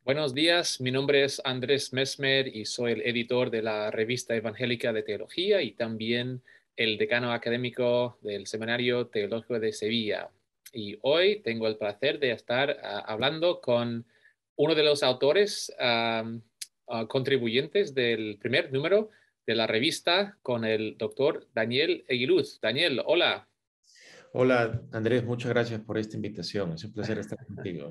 Buenos días, mi nombre es Andrés Mesmer y soy el editor de la Revista Evangélica de Teología y también el decano académico del Seminario Teológico de Sevilla. Y hoy tengo el placer de estar hablando con uno de los autores contribuyentes del primer número de la revista, con el doctor Daniel Eguiluz. Daniel, hola. Hola Andrés, muchas gracias por esta invitación. Es un placer estar contigo.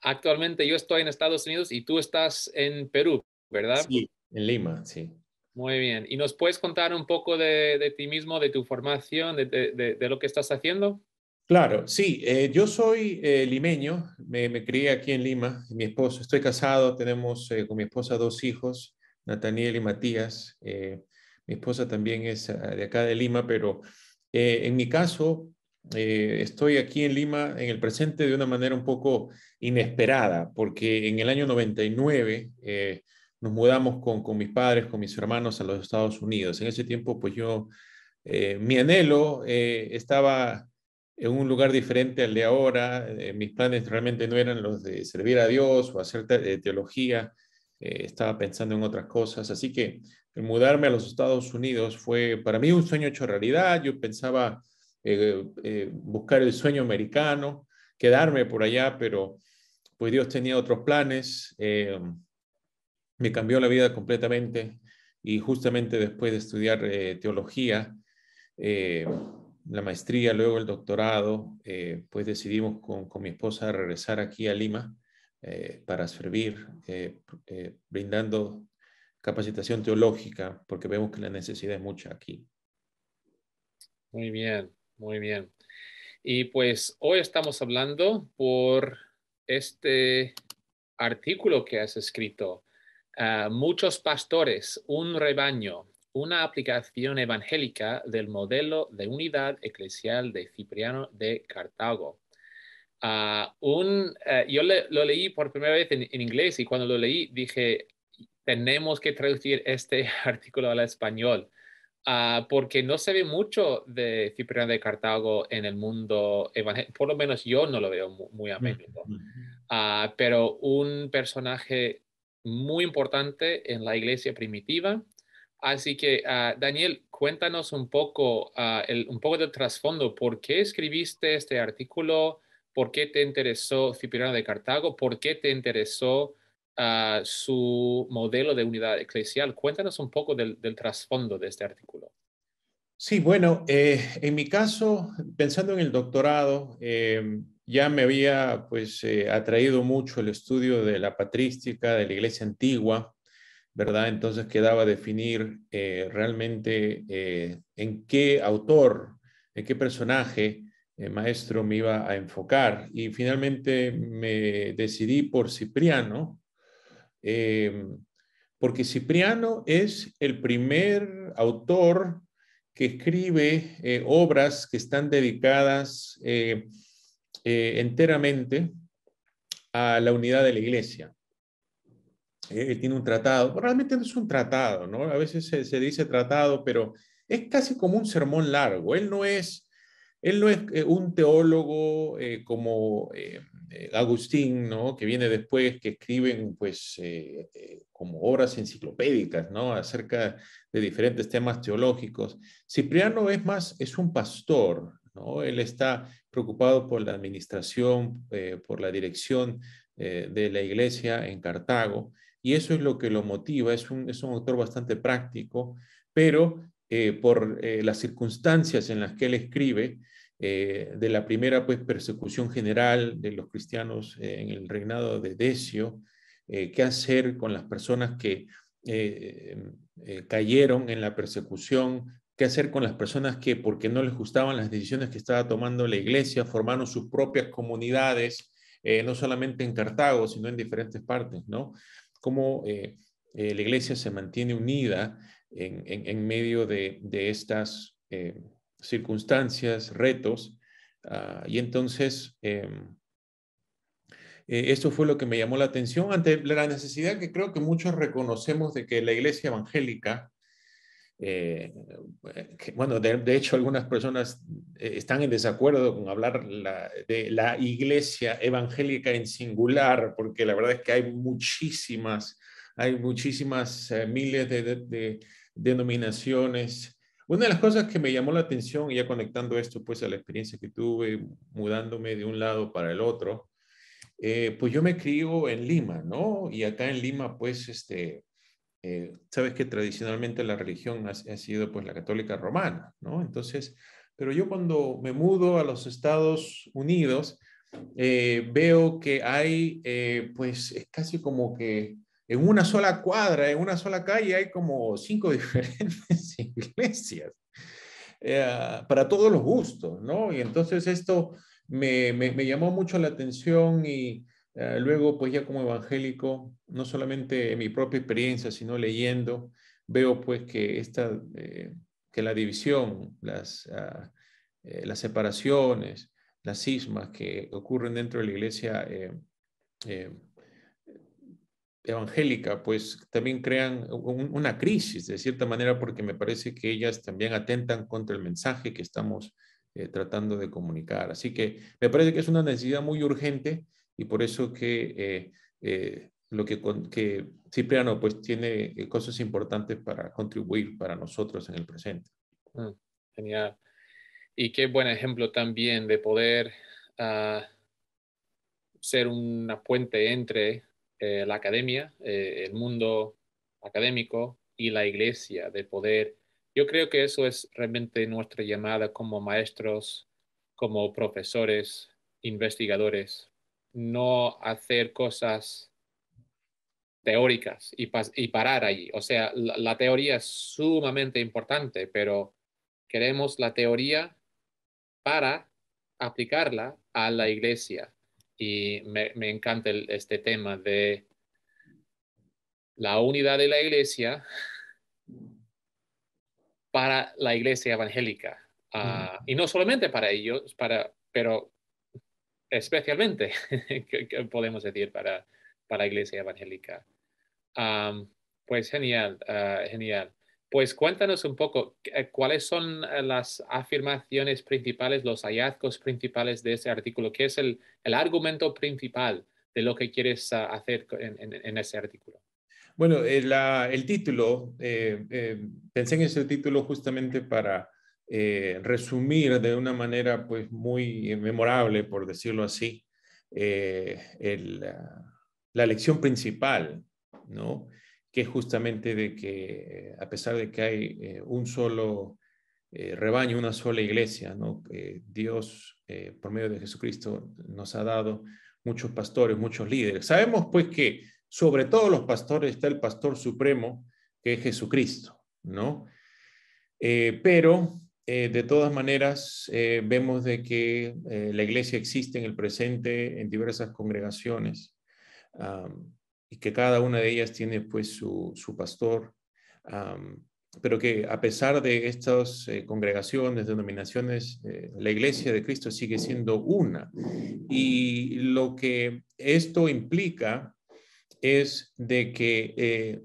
Actualmente yo estoy en Estados Unidos y tú estás en Perú, ¿verdad? Sí, en Lima, sí. Muy bien. ¿Y nos puedes contar un poco de ti mismo, de tu formación, de lo que estás haciendo? Claro, sí, yo soy limeño, me crié aquí en Lima, mi esposo, estoy casado, tenemos con mi esposa dos hijos, Nathaniel y Matías. Mi esposa también es de acá de Lima, pero en mi caso estoy aquí en Lima en el presente de una manera un poco inesperada, porque en el año 99 nos mudamos con mis padres, con mis hermanos a los Estados Unidos. En ese tiempo, pues mi anhelo estaba en un lugar diferente al de ahora. Mis planes realmente no eran los de servir a Dios o hacer teología. Estaba pensando en otras cosas. Así que el mudarme a los Estados Unidos fue para mí un sueño hecho realidad. Yo pensaba buscar el sueño americano, quedarme por allá, pero pues Dios tenía otros planes. Me cambió la vida completamente y justamente después de estudiar teología, eh, la maestría, luego el doctorado, pues decidimos con mi esposa regresar aquí a Lima para servir, brindando capacitación teológica, porque vemos que la necesidad es mucha aquí. Muy bien, muy bien. Y pues hoy estamos hablando por este artículo que has escrito. Muchos pastores, un rebaño, una aplicación evangélica del modelo de unidad eclesial de Cipriano de Cartago. Lo leí por primera vez en inglés y cuando lo leí dije, tenemos que traducir este artículo al español, porque no se ve mucho de Cipriano de Cartago en el mundo evangélico, por lo menos yo no lo veo muy a menudo. Pero un personaje muy importante en la iglesia primitiva. Así que, Daniel, cuéntanos un poco, un poco del trasfondo. ¿Por qué escribiste este artículo? ¿Por qué te interesó Cipriano de Cartago? ¿Por qué te interesó su modelo de unidad eclesial? Cuéntanos un poco del trasfondo de este artículo. Sí, bueno, en mi caso, pensando en el doctorado, ya me había pues atraído mucho el estudio de la patrística, de la iglesia antigua, ¿verdad? Entonces quedaba definir realmente en qué autor, en qué personaje maestro me iba a enfocar. Y finalmente me decidí por Cipriano, eh, porque Cipriano es el primer autor que escribe obras que están dedicadas enteramente a la unidad de la iglesia. Tiene un tratado, realmente no es un tratado, ¿no? A veces se dice tratado, pero es casi como un sermón largo. Él no es un teólogo como Agustín, ¿no? Que viene después, que escriben pues como obras enciclopédicas, ¿no? Acerca de diferentes temas teológicos. Cipriano es más, es un pastor, ¿no? Él está preocupado por la administración, por la dirección de la iglesia en Cartago, y eso es lo que lo motiva. Es un autor bastante práctico, pero por las circunstancias en las que él escribe, de la primera pues, persecución general de los cristianos en el reinado de Decio, qué hacer con las personas que cayeron en la persecución, qué hacer con las personas que, porque no les gustaban las decisiones que estaba tomando la iglesia, formaron sus propias comunidades, no solamente en Cartago, sino en diferentes partes, ¿no? Cómo la iglesia se mantiene unida en medio de estas circunstancias, retos. Y entonces, esto fue lo que me llamó la atención ante la necesidad que creo que muchos reconocemos de que la iglesia evangélica bueno, de hecho algunas personas están en desacuerdo con hablar de la iglesia evangélica en singular, porque la verdad es que hay muchísimas miles de denominaciones. Una de las cosas que me llamó la atención, ya conectando esto pues a la experiencia que tuve mudándome de un lado para el otro, pues yo me crio en Lima, ¿no? Y acá en Lima pues sabes que tradicionalmente la religión ha sido pues la católica romana, ¿no? Entonces, pero yo cuando me mudo a los Estados Unidos, veo que hay, pues es casi como que en una sola cuadra, en una sola calle, hay como 5 diferentes iglesias para todos los gustos, ¿no? Y entonces esto me llamó mucho la atención y luego, pues ya como evangélico, no solamente en mi propia experiencia, sino leyendo, veo pues que que la división, las separaciones, las cismas que ocurren dentro de la iglesia eh, evangélica, pues también crean una crisis, de cierta manera, porque me parece que ellas también atentan contra el mensaje que estamos tratando de comunicar. Así que me parece que es una necesidad muy urgente y por eso que Cipriano pues tiene cosas importantes para contribuir para nosotros en el presente. Mm, genial. Y qué buen ejemplo también de poder ser una puente entre la academia, el mundo académico y la iglesia, de poder. Yo creo que eso es realmente nuestra llamada como maestros, como profesores, investigadores, no hacer cosas teóricas y parar allí. O sea, la teoría es sumamente importante, pero queremos la teoría para aplicarla a la iglesia. Y me encanta este tema de la unidad de la iglesia para la iglesia evangélica. Y no solamente para ellos, pero especialmente, que podemos decir, para la iglesia evangélica. Um, pues genial, genial. Pues cuéntanos un poco cuáles son las afirmaciones principales, los hallazgos principales de ese artículo. ¿Qué es el argumento principal de lo que quieres hacer en ese artículo? Bueno, el título, pensé en ese título justamente para resumir de una manera pues muy memorable, por decirlo así, la lección principal, ¿no? Que es justamente de que a pesar de que hay un solo rebaño, una sola iglesia, ¿no? Dios, por medio de Jesucristo, nos ha dado muchos pastores, muchos líderes. Sabemos pues que sobre todos los pastores está el pastor supremo, que es Jesucristo, ¿no? Pero de todas maneras vemos de que la iglesia existe en el presente en diversas congregaciones y que cada una de ellas tiene pues su pastor, pero que a pesar de estas congregaciones, denominaciones, la iglesia de Cristo sigue siendo una. Y lo que esto implica es de que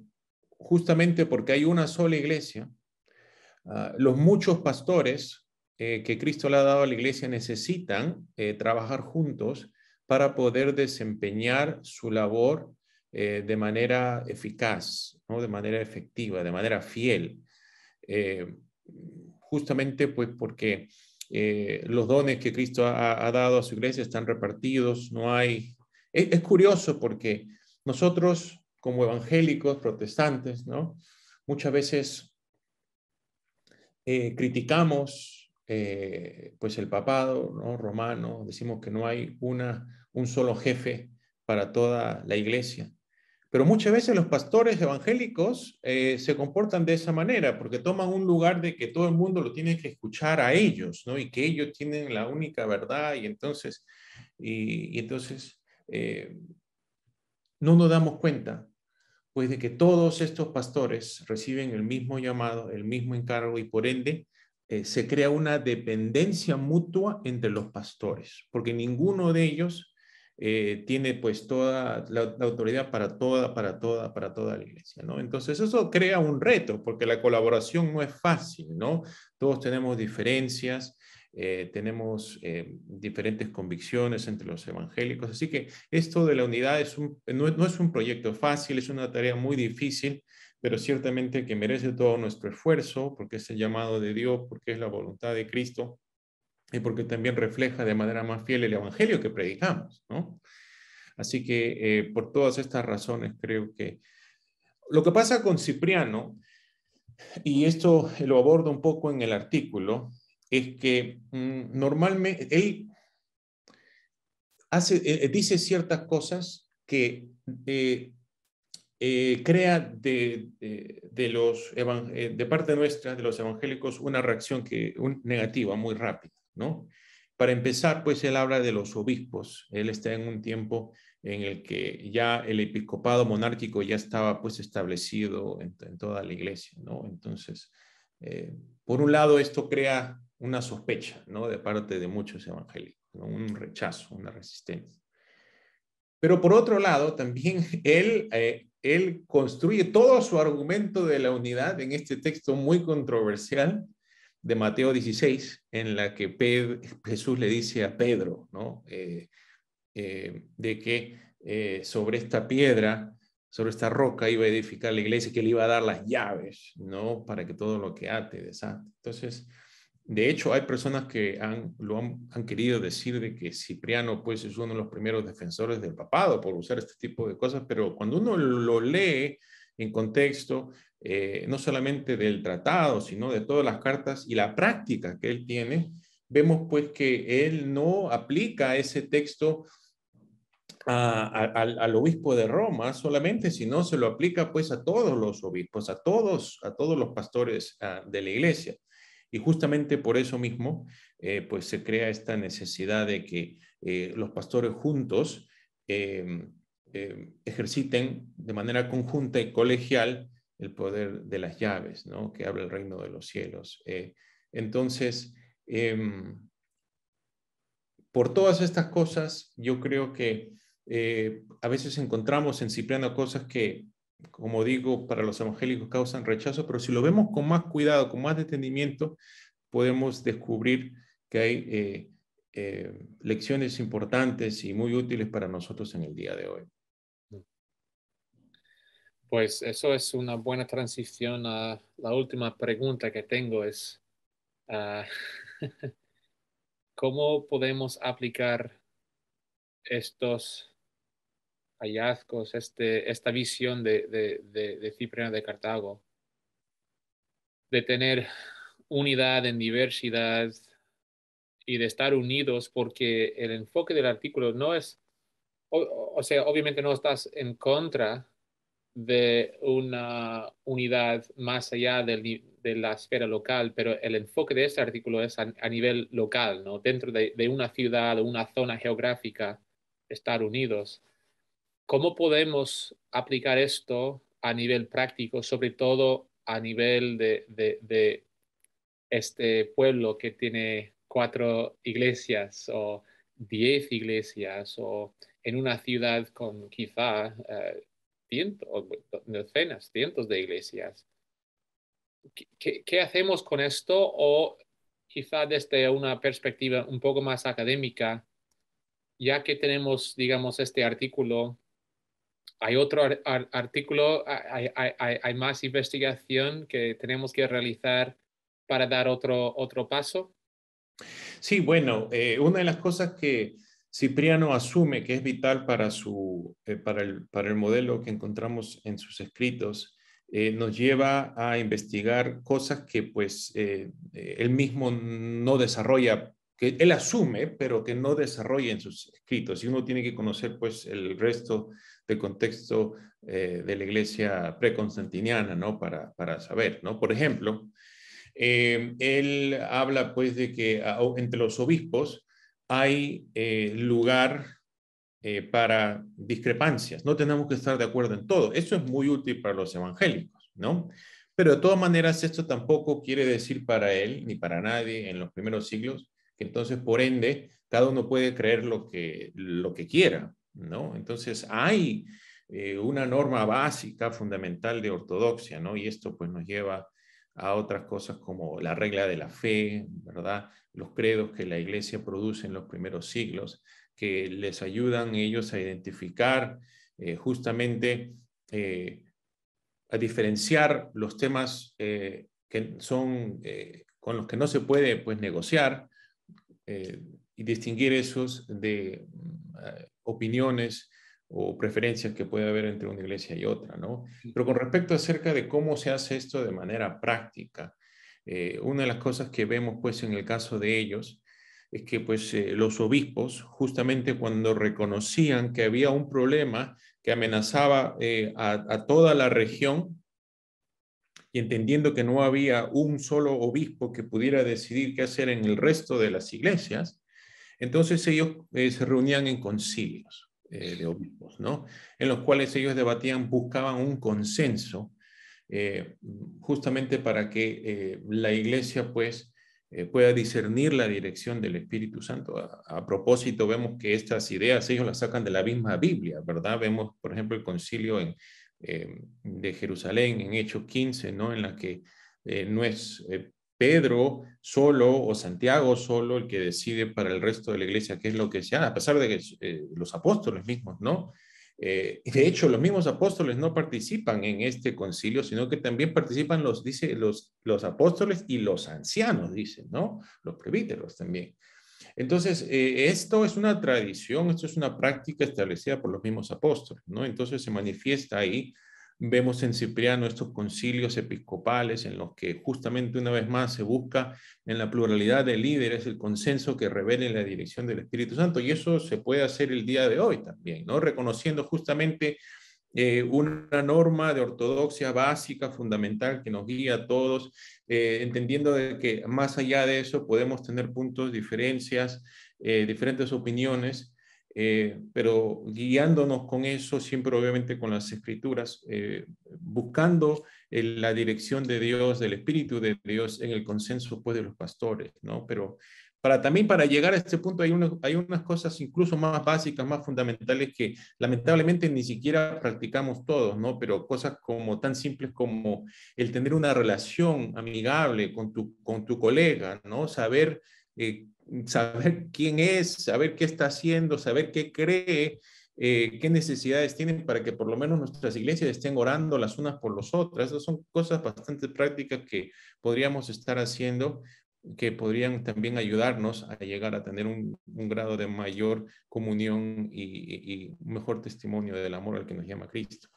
justamente porque hay una sola iglesia, los muchos pastores que Cristo le ha dado a la iglesia necesitan trabajar juntos para poder desempeñar su labor de manera eficaz, ¿no? De manera efectiva, de manera fiel. Eh, Justamente pues porque los dones que Cristo ha dado a su iglesia están repartidos, no hay... Es curioso porque nosotros como evangélicos, protestantes, ¿no? Muchas veces criticamos pues el papado, ¿no? Romano, decimos que no hay un solo jefe para toda la iglesia. Pero muchas veces los pastores evangélicos se comportan de esa manera porque toman un lugar de que todo el mundo lo tiene que escuchar a ellos, ¿no? Y que ellos tienen la única verdad y entonces no nos damos cuenta pues de que todos estos pastores reciben el mismo llamado, el mismo encargo y por ende se crea una dependencia mutua entre los pastores, porque ninguno de ellos tiene pues toda la autoridad para toda la iglesia, ¿no? Entonces eso crea un reto, porque la colaboración no es fácil, ¿no? Todos tenemos diferencias, tenemos diferentes convicciones entre los evangélicos, así que esto de la unidad no es un proyecto fácil, es una tarea muy difícil, pero ciertamente que merece todo nuestro esfuerzo, porque es el llamado de Dios, porque es la voluntad de Cristo, y porque también refleja de manera más fiel el evangelio que predicamos, ¿no? Así que por todas estas razones creo que lo que pasa con Cipriano, y esto lo abordo un poco en el artículo, es que normalmente él dice ciertas cosas que crea de parte nuestra, de los evangélicos, una reacción negativa muy rápida, ¿no? Para empezar, pues él habla de los obispos. Él está en un tiempo en el que ya el episcopado monárquico ya estaba pues establecido en toda la iglesia, ¿no? Entonces, por un lado, esto crea una sospecha, ¿no? De parte de muchos evangélicos, ¿no? Un rechazo, una resistencia. Pero por otro lado, también él construye todo su argumento de la unidad en este texto muy controversial de Mateo 16, en la que Jesús le dice a Pedro, ¿no? De que sobre esta piedra, sobre esta roca iba a edificar la iglesia, que le iba a dar las llaves, ¿no? Para que todo lo que ate, desate. Entonces, de hecho, hay personas que han querido decir de que Cipriano pues, es uno de los primeros defensores del papado por usar este tipo de cosas, pero cuando uno lo lee en contexto, no solamente del tratado, sino de todas las cartas y la práctica que él tiene, vemos pues que él no aplica ese texto al obispo de Roma solamente, sino se lo aplica pues a todos los obispos, a todos los pastores de la iglesia. Y justamente por eso mismo, pues se crea esta necesidad de que los pastores juntos ejerciten de manera conjunta y colegial el poder de las llaves, ¿no? Que habla el reino de los cielos. Entonces, por todas estas cosas, yo creo que a veces encontramos en Cipriano cosas que, como digo, para los evangélicos causan rechazo, pero si lo vemos con más cuidado, con más detenimiento, podemos descubrir que hay lecciones importantes y muy útiles para nosotros en el día de hoy. Pues eso es una buena transición a la última pregunta que tengo es, ah, ¿cómo podemos aplicar estos hallazgos, esta visión de Cipriano de Cartago, de tener unidad en diversidad y de estar unidos? Porque el enfoque del artículo no es, o sea, obviamente no estás en contra de una unidad más allá de la esfera local, pero el enfoque de este artículo es a nivel local, ¿no? Dentro de una ciudad o una zona geográfica, estar unidos. ¿Cómo podemos aplicar esto a nivel práctico, sobre todo a nivel de este pueblo que tiene 4 iglesias o 10 iglesias, o en una ciudad con quizá cientos, o docenas, cientos de iglesias? ¿Qué hacemos con esto? O quizá desde una perspectiva un poco más académica, ya que tenemos, digamos, este artículo, ¿hay otro artículo, hay más investigación que tenemos que realizar para dar otro paso? Sí, bueno, una de las cosas que Cipriano asume que es vital para el modelo que encontramos en sus escritos, nos lleva a investigar cosas que pues él mismo no desarrolla, que él asume, pero que no desarrolla en sus escritos. Y uno tiene que conocer pues el resto del contexto de la iglesia preconstantiniana, ¿no? Para saber, ¿no? Por ejemplo, él habla pues de que entre los obispos hay lugar para discrepancias. No tenemos que estar de acuerdo en todo. Eso es muy útil para los evangélicos, ¿no? Pero de todas maneras, esto tampoco quiere decir para él ni para nadie en los primeros siglos que entonces, por ende, cada uno puede creer lo que quiera, ¿no? Entonces hay una norma básica, fundamental de ortodoxia, ¿no? Y esto pues nos lleva a otras cosas como la regla de la fe, ¿verdad? Los credos que la iglesia produce en los primeros siglos, que les ayudan ellos a identificar justamente, a diferenciar los temas que son, con los que no se puede pues negociar, y distinguir esos de opiniones o preferencias que puede haber entre una iglesia y otra, ¿no? Pero con respecto acerca de cómo se hace esto de manera práctica, una de las cosas que vemos pues en el caso de ellos es que pues los obispos, justamente cuando reconocían que había un problema que amenazaba a toda la región, y entendiendo que no había un solo obispo que pudiera decidir qué hacer en el resto de las iglesias, entonces ellos se reunían en concilios de obispos, ¿no? En los cuales ellos debatían, buscaban un consenso, justamente para que la iglesia pues pueda discernir la dirección del Espíritu Santo. A propósito, vemos que estas ideas ellos las sacan de la misma Biblia, ¿verdad? Vemos, por ejemplo, el concilio de Jerusalén en Hechos 15, ¿no? En la que no es Pedro solo o Santiago solo el que decide para el resto de la iglesia qué es lo que se hace, a pesar de que los apóstoles mismos, ¿no? De hecho, los mismos apóstoles no participan en este concilio, sino que también participan dice, los apóstoles y los ancianos, dicen, ¿no? Los presbíteros también. Entonces, esto es una tradición, esto es una práctica establecida por los mismos apóstoles, ¿no? Entonces se manifiesta ahí. Vemos en Cipriano estos concilios episcopales en los que justamente una vez más se busca en la pluralidad de líderes el consenso que revele la dirección del Espíritu Santo, y eso se puede hacer el día de hoy también, ¿no? Reconociendo justamente una norma de ortodoxia básica, fundamental, que nos guía a todos, entendiendo de que más allá de eso podemos tener puntos, diferencias, diferentes opiniones, pero guiándonos con eso, siempre obviamente con las escrituras, buscando la dirección de Dios, del Espíritu de Dios en el consenso pues, de los pastores, ¿no? Pero también para llegar a este punto hay unas cosas incluso más básicas, más fundamentales que lamentablemente ni siquiera practicamos todos, ¿no? Pero cosas como tan simples como el tener una relación amigable con tu colega, ¿no? Saber quién es, saber qué está haciendo, saber qué cree, qué necesidades tienen para que por lo menos nuestras iglesias estén orando las unas por las otras. Esas son cosas bastante prácticas que podríamos estar haciendo, que podrían también ayudarnos a llegar a tener un grado de mayor comunión y un mejor testimonio del amor al que nos llama Cristo.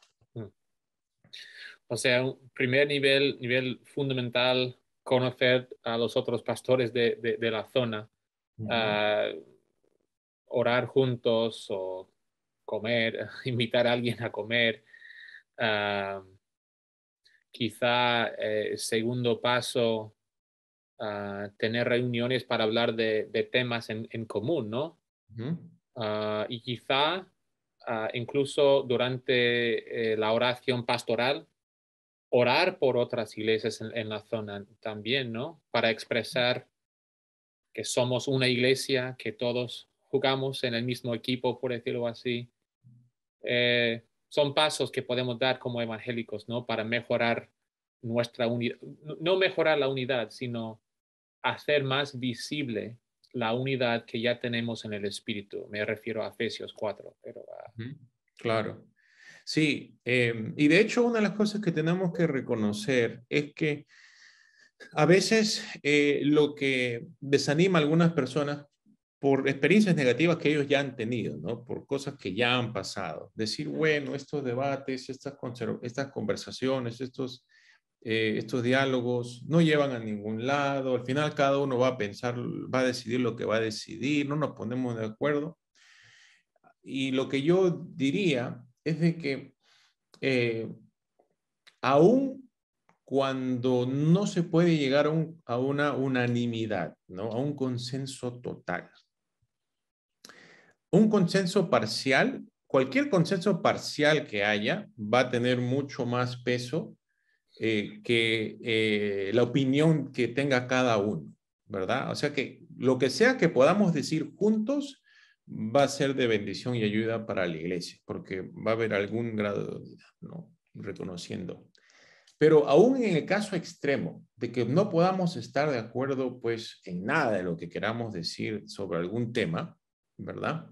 O sea, un primer nivel fundamental, conocer a los otros pastores de la zona, uh, orar juntos o comer, invitar a alguien a comer. Uh, Quizá segundo paso, tener reuniones para hablar de temas en común, ¿no? Y quizá incluso durante la oración pastoral, orar por otras iglesias en la zona también, ¿no? Para expresar que somos una iglesia, que todos jugamos en el mismo equipo, por decirlo así. Son pasos que podemos dar como evangélicos, ¿no? Para mejorar nuestra unidad, no mejorar la unidad, sino hacer más visible la unidad que ya tenemos en el Espíritu. Me refiero a Efesios 4. Pero, claro. Sí, y de hecho una de las cosas que tenemos que reconocer es que a veces lo que desanima a algunas personas por experiencias negativas que ellos ya han tenido, ¿no? Por cosas que ya han pasado. Decir, bueno, estos debates, estas conversaciones, estos diálogos no llevan a ningún lado. Al final cada uno va a pensar, va a decidir lo que va a decidir, no nos ponemos de acuerdo. Y lo que yo diría es de que aún cuando no se puede llegar a una unanimidad, ¿no? A un consenso total. Un consenso parcial, cualquier consenso parcial que haya, va a tener mucho más peso que la opinión que tenga cada uno, ¿verdad? O sea que lo que sea que podamos decir juntos va a ser de bendición y ayuda para la iglesia, porque va a haber algún grado de unidad, ¿no? Reconociendo. Pero aún en el caso extremo de que no podamos estar de acuerdo, pues, en nada de lo que queramos decir sobre algún tema, ¿verdad?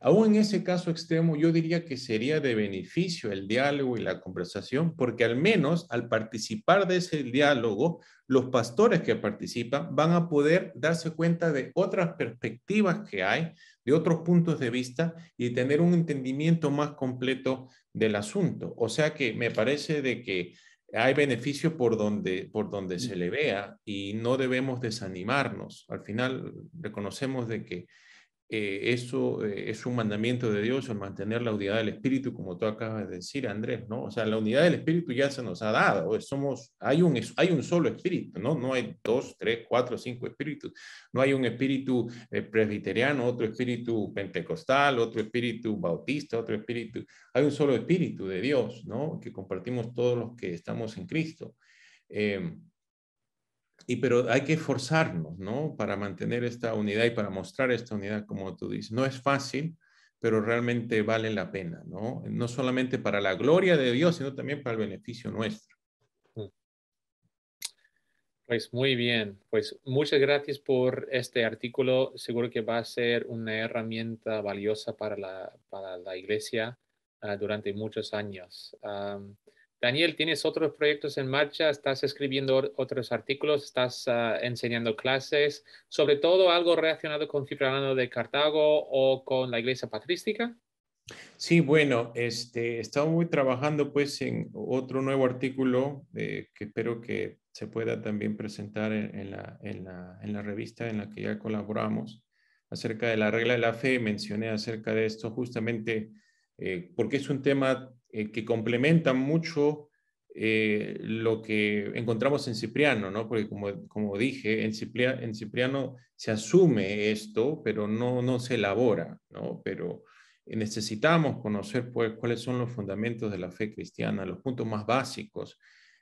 Aún en ese caso extremo, yo diría que sería de beneficio el diálogo y la conversación, porque al menos al participar de ese diálogo, los pastores que participan van a poder darse cuenta de otras perspectivas que hay, de otros puntos de vista y tener un entendimiento más completo del asunto. O sea que me parece de que hay beneficio por donde se le vea y no debemos desanimarnos. Al final reconocemos de que eso es un mandamiento de Dios, el mantener la unidad del Espíritu, como tú acabas de decir, Andrés, ¿no? O sea, la unidad del Espíritu ya se nos ha dado, hay un solo Espíritu, ¿no? No hay dos, tres, cuatro, cinco espíritus, no hay un espíritu presbiteriano, otro espíritu pentecostal, otro espíritu bautista, otro espíritu, hay un solo Espíritu de Dios, ¿no? Que compartimos todos los que estamos en Cristo. Eh, pero hay que esforzarnos, ¿no? Para mantener esta unidad y para mostrar esta unidad, como tú dices. No es fácil, pero realmente vale la pena, ¿no? No solamente para la gloria de Dios, sino también para el beneficio nuestro. Pues muy bien, pues muchas gracias por este artículo. Seguro que va a ser una herramienta valiosa para la iglesia durante muchos años. Daniel, ¿tienes otros proyectos en marcha? ¿Estás escribiendo otros artículos? ¿Estás enseñando clases? Sobre todo algo relacionado con Cipriano de Cartago o con la iglesia patrística. Sí, bueno, estamos muy trabajando pues en otro nuevo artículo que espero que se pueda también presentar en la revista en la que ya colaboramos acerca de la regla de la fe. Mencioné acerca de esto justamente porque es un tema que complementa mucho lo que encontramos en Cipriano, ¿no? Porque como dije, en Cipriano se asume esto, pero no se elabora, ¿no? Pero necesitamos conocer pues, cuáles son los fundamentos de la fe cristiana, los puntos más básicos,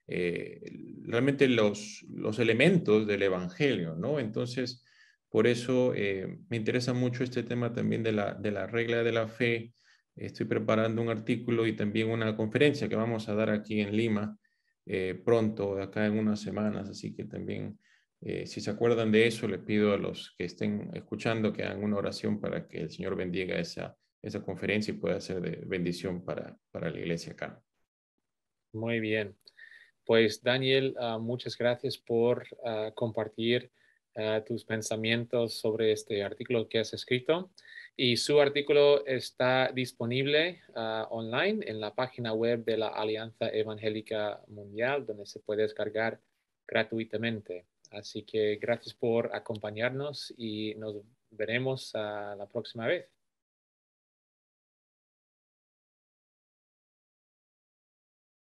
eh, realmente los elementos del Evangelio, ¿no? Entonces, por eso me interesa mucho este tema también de la regla de la fe. Estoy preparando un artículo y también una conferencia que vamos a dar aquí en Lima pronto, acá en unas semanas, así que también si se acuerdan de eso, les pido a los que estén escuchando que hagan una oración para que el Señor bendiga esa conferencia y pueda ser de bendición para la iglesia acá. Muy bien. Pues Daniel, muchas gracias por compartir tus pensamientos sobre este artículo que has escrito. Y su artículo está disponible online en la página web de la Alianza Evangélica Mundial, donde se puede descargar gratuitamente. Así que gracias por acompañarnos y nos veremos la próxima vez.